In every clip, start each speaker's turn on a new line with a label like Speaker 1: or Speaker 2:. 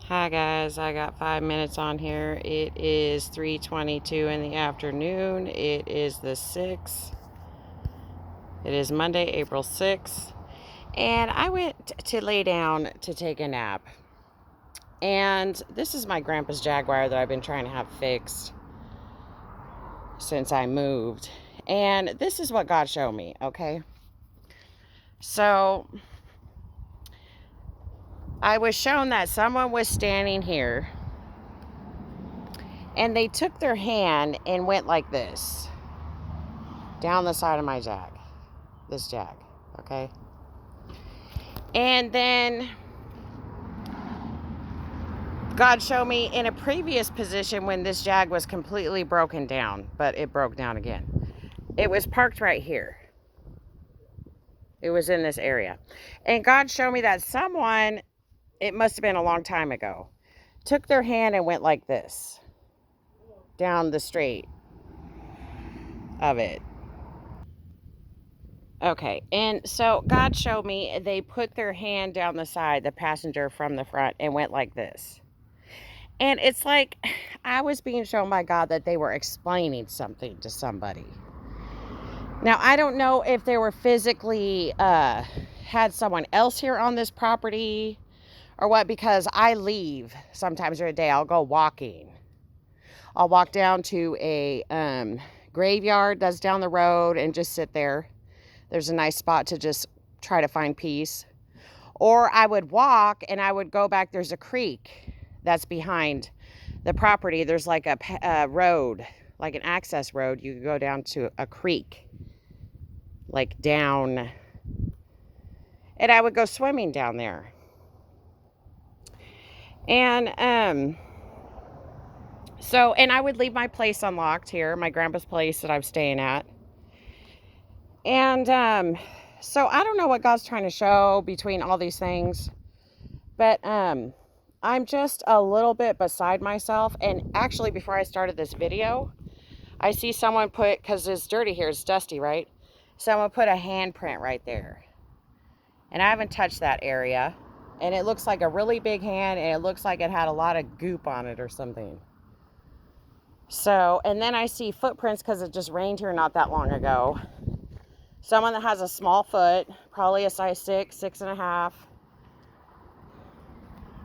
Speaker 1: Hi guys, I got 5 minutes on here. It is 3:22 in the afternoon. It is the 6th. It is Monday, April 6th. And I went to lay down to take a nap. And this is my grandpa's Jaguar that I've been trying to have fixed since I moved. And this is what God showed me, okay? So I was shown that someone was standing here and they took their hand and went like this down the side of my this Jag, okay? And then God showed me in a previous position when this Jag was completely broken down, but it broke down again. It was parked right here. It was in this area. And God showed me that someone, it must have been a long time ago, took their hand and went like this down the straight of it. Okay, and so God showed me they put their hand down the side, the passenger from the front, and went like this. And it's like I was being shown by God that they were explaining something to somebody. Now, I don't know if they were physically had someone else here on this property or what, because I leave sometimes during the day. I'll go walking. I'll walk down to a graveyard that's down the road and just sit there. There's a nice spot to just try to find peace. Or I would walk and I would go back. There's a creek that's behind the property. There's like a road, like an access road. You could go down to a creek, like down. And I would go swimming down there. And and I would leave my place unlocked here, my grandpa's place that I'm staying at. And so I don't know what God's trying to show between all these things, but I'm just a little bit beside myself. And actually, before I started this video, I see someone put, because it's dirty here, it's dusty, right? Someone put a handprint right there. And I haven't touched that area. And it looks like a really big hand, and it looks like it had a lot of goop on it or something. So, and then I see footprints because it just rained here not that long ago. Someone that has a small foot, probably a size 6, 6.5.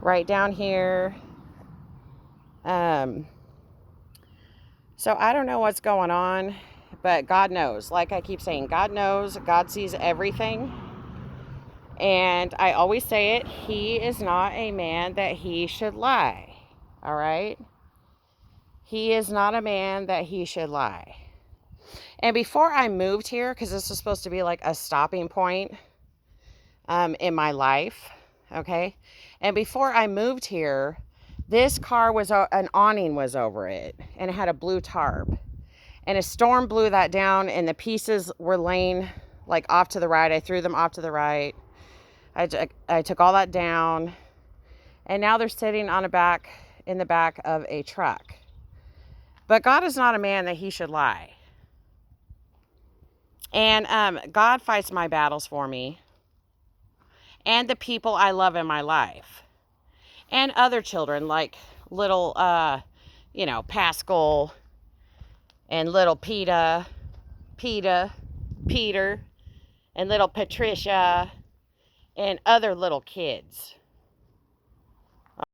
Speaker 1: Right down here. So I don't know what's going on, but God knows. Like I keep saying, God knows. God sees everything. And I always say it, He is not a man that He should lie. All right? He is not a man that He should lie. And before I moved here, because this was supposed to be like a stopping point in my life, okay? And before I moved here, this car was, an awning was over it, and it had a blue tarp. And a storm blew that down, and the pieces were laying like off to the right. I threw them off to the right. I took all that down, and now they're sitting on in the back of a truck. But God is not a man that He should lie. And God fights my battles for me and the people I love in my life. And other children like little, Pascal and little Peter, and little Patricia and other little kids.